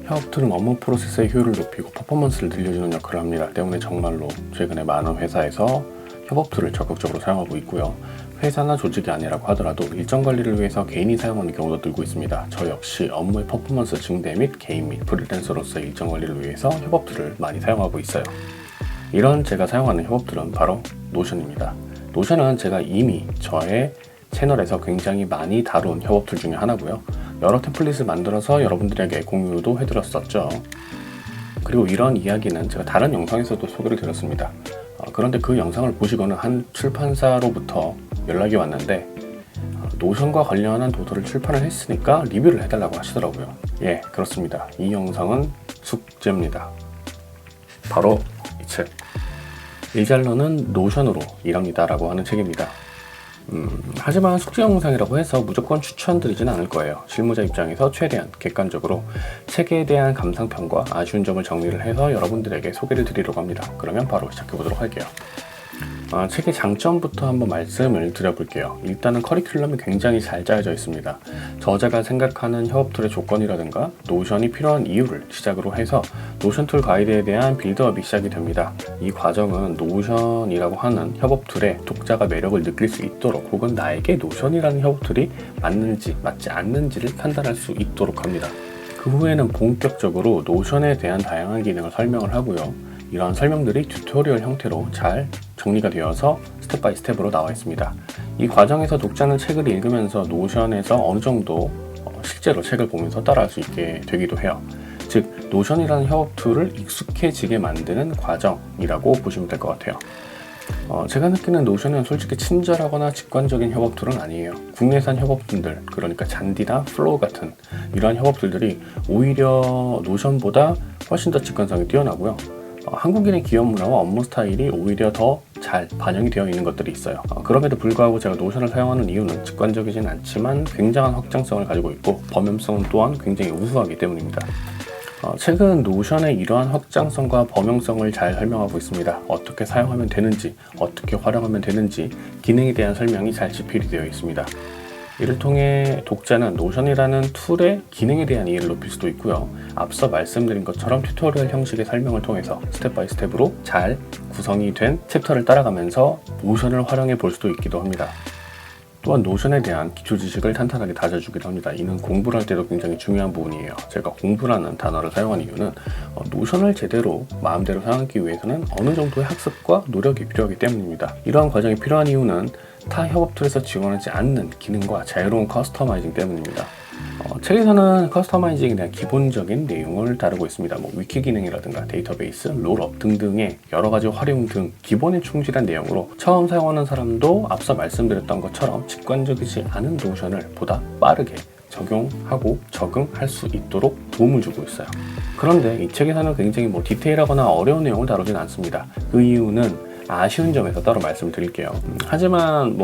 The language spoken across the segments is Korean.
협업툴은 업무 프로세스의 효율을 높이고 퍼포먼스를 늘려주는 역할을 합니다. 때문에 정말로 최근에 많은 회사에서 협업툴을 적극적으로 사용하고 있고요. 회사나 조직이 아니라고 하더라도 일정 관리를 위해서 개인이 사용하는 경우도 늘고 있습니다. 저 역시 업무의 퍼포먼스 증대 및 개인 및 프리랜서로서의 일정 관리를 위해서 협업툴을 많이 사용하고 있어요. 이런 제가 사용하는 협업툴은 바로 노션입니다. 노션은 제가 이미 저의 채널에서 굉장히 많이 다룬 협업툴 중에 하나고요. 여러 템플릿을 만들어서 여러분들에게 공유도 해드렸었죠. 그리고 이런 이야기는 제가 다른 영상에서도 소개를 드렸습니다. 그런데 그 영상을 보시고는 한 출판사로부터 연락이 왔는데 노션과 관련한 도서를 출판을 했으니까 리뷰를 해달라고 하시더라고요. 예, 그렇습니다. 이 영상은 숙제입니다. 바로 이 책, 일잘러는 노션으로 일합니다 라고 하는 책입니다. 하지만 숙제 영상이라고 해서 무조건 추천드리진 않을 거예요. 실무자 입장에서 최대한 객관적으로 책에 대한 감상평과 아쉬운 점을 정리를 해서 여러분들에게 소개를 드리려고 합니다. 그러면 바로 시작해 보도록 할게요. 책의 장점부터 한번 말씀을 드려볼게요. 일단은 커리큘럼이 굉장히 잘 짜여져 있습니다. 저자가 생각하는 협업툴의 조건이라든가 노션이 필요한 이유를 시작으로 해서 노션 툴 가이드에 대한 빌드업이 시작이 됩니다. 이 과정은 노션이라고 하는 협업툴에 독자가 매력을 느낄 수 있도록 혹은 나에게 노션이라는 협업툴이 맞는지 맞지 않는지를 판단할 수 있도록 합니다. 그 후에는 본격적으로 노션에 대한 다양한 기능을 설명을 하고요. 이러한 설명들이 튜토리얼 형태로 잘 정리가 되어서 스텝 바이 스텝으로 나와 있습니다. 이 과정에서 독자는 책을 읽으면서 노션에서 어느 정도 실제로 책을 보면서 따라할 수 있게 되기도 해요. 즉, 노션이라는 협업 툴을 익숙해지게 만드는 과정이라고 보시면 될 것 같아요. 제가 느끼는 노션은 솔직히 친절하거나 직관적인 협업 툴은 아니에요. 국내산 협업툴들, 그러니까 잔디나 플로우 같은 이러한 협업툴들이 오히려 노션보다 훨씬 더 직관성이 뛰어나고요. 한국인의 기업 문화와 업무 스타일이 오히려 더 잘 반영이 되어 있는 것들이 있어요. 그럼에도 불구하고 제가 노션을 사용하는 이유는 직관적이진 않지만 굉장한 확장성을 가지고 있고 범용성 또한 굉장히 우수하기 때문입니다. 책은 노션의 이러한 확장성과 범용성을 잘 설명하고 있습니다. 어떻게 사용하면 되는지, 어떻게 활용하면 되는지 기능에 대한 설명이 잘 집필이 되어 있습니다. 이를 통해 독자는 노션이라는 툴의 기능에 대한 이해를 높일 수도 있고요. 앞서 말씀드린 것처럼 튜토리얼 형식의 설명을 통해서 스텝 바이 스텝으로 잘 구성이 된 챕터를 따라가면서 노션을 활용해 볼 수도 있기도 합니다. 또한 노션에 대한 기초 지식을 탄탄하게 다져주기도 합니다. 이는 공부를 할 때도 굉장히 중요한 부분이에요. 제가 공부라는 단어를 사용한 이유는 노션을 제대로 마음대로 사용하기 위해서는 어느 정도의 학습과 노력이 필요하기 때문입니다. 이러한 과정이 필요한 이유는 타 협업 툴에서 지원하지 않는 기능과 자유로운 커스터마이징 때문입니다. 책에서는 커스터마이징에 대한 기본적인 내용을 다루고 있습니다. 위키 기능이라든가 데이터베이스, 롤업 등등의 여러 가지 활용 등 기본에 충실한 내용으로 처음 사용하는 사람도 앞서 말씀드렸던 것처럼 직관적이지 않은 노션을 보다 빠르게 적용하고 적응할 수 있도록 도움을 주고 있어요. 그런데 이 책에서는 굉장히 디테일하거나 어려운 내용을 다루진 않습니다. 그 이유는 아쉬운 점에서 따로 말씀을 드릴게요. 하지만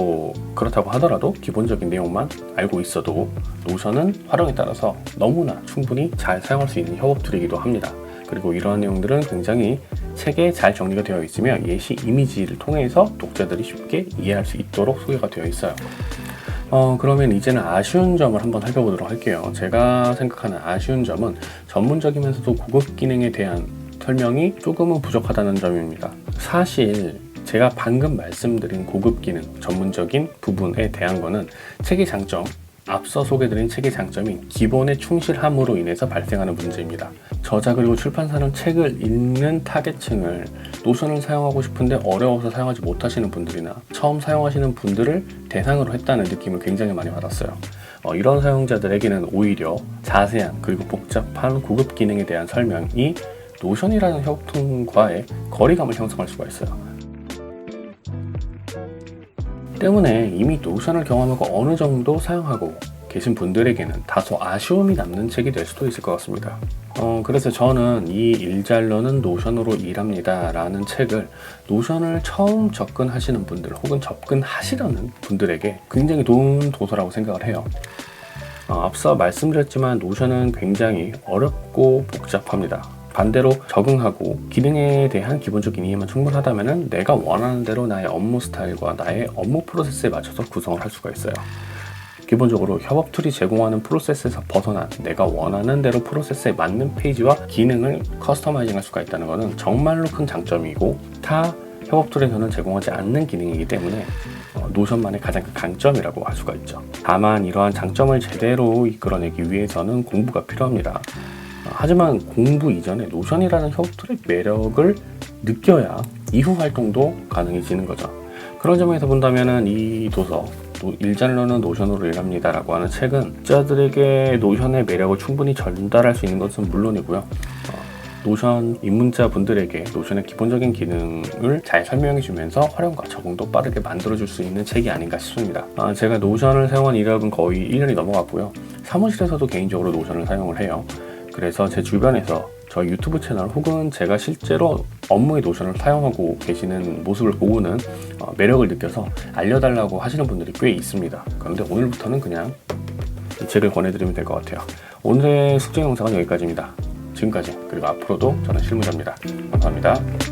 그렇다고 하더라도 기본적인 내용만 알고 있어도 노션은 활용에 따라서 너무나 충분히 잘 사용할 수 있는 협업 툴이기도 합니다. 그리고 이러한 내용들은 굉장히 책에 잘 정리가 되어 있으며 예시 이미지를 통해서 독자들이 쉽게 이해할 수 있도록 소개가 되어 있어요. 그러면 이제는 아쉬운 점을 한번 살펴보도록 할게요. 제가 생각하는 아쉬운 점은 전문적이면서도 고급 기능에 대한 설명이 조금은 부족하다는 점입니다. 사실 제가 방금 말씀드린 고급 기능, 전문적인 부분에 대한 거는 책의 장점, 앞서 소개드린 책의 장점인 기본에 충실함으로 인해서 발생하는 문제입니다. 저자 그리고 출판사는 책을 읽는 타겟층을 노션을 사용하고 싶은데 어려워서 사용하지 못하시는 분들이나 처음 사용하시는 분들을 대상으로 했다는 느낌을 굉장히 많이 받았어요. 이런 사용자들에게는 오히려 자세한 그리고 복잡한 고급 기능에 대한 설명이 노션이라는 협업툴과의 거리감을 형성할 수가 있어요. 때문에 이미 노션을 경험하고 어느 정도 사용하고 계신 분들에게는 다소 아쉬움이 남는 책이 될 수도 있을 것 같습니다. 그래서 저는 이 일잘러는 노션으로 일합니다 라는 책을 노션을 처음 접근하시는 분들 혹은 접근하시려는 분들에게 굉장히 좋은 도서라고 생각을 해요. 앞서 말씀드렸지만 노션은 굉장히 어렵고 복잡합니다. 반대로 적응하고 기능에 대한 기본적인 이해만 충분하다면 내가 원하는 대로 나의 업무 스타일과 나의 업무 프로세스에 맞춰서 구성을 할 수가 있어요. 기본적으로 협업 툴이 제공하는 프로세스에서 벗어난 내가 원하는 대로 프로세스에 맞는 페이지와 기능을 커스터마이징 할 수가 있다는 것은 정말로 큰 장점이고, 타 협업 툴에서는 제공하지 않는 기능이기 때문에 노션만의 가장 큰 강점이라고 할 수가 있죠. 다만 이러한 장점을 제대로 이끌어내기 위해서는 공부가 필요합니다. 하지만 공부 이전에 노션이라는 협업 툴의 매력을 느껴야 이후 활동도 가능해지는 거죠. 그런 점에서 본다면은 이 도서 일장르는 노션으로 일합니다 라고 하는 책은 독자들에게 노션의 매력을 충분히 전달할 수 있는 것은 물론이고요, 노션 입문자 분들에게 노션의 기본적인 기능을 잘 설명해 주면서 활용과 적응도 빠르게 만들어 줄 수 있는 책이 아닌가 싶습니다. 제가 노션을 사용한 이력은 거의 1년이 넘어갔고요, 사무실에서도 개인적으로 노션을 사용을 해요. 그래서 제 주변에서 저희 유튜브 채널 혹은 제가 실제로 업무에 노션을 사용하고 계시는 모습을 보고는 매력을 느껴서 알려달라고 하시는 분들이 꽤 있습니다. 그런데 오늘부터는 그냥 이 책을 권해드리면 될 것 같아요. 오늘의 숙제 영상은 여기까지입니다. 지금까지, 그리고 앞으로도 저는 실무자입니다. 감사합니다.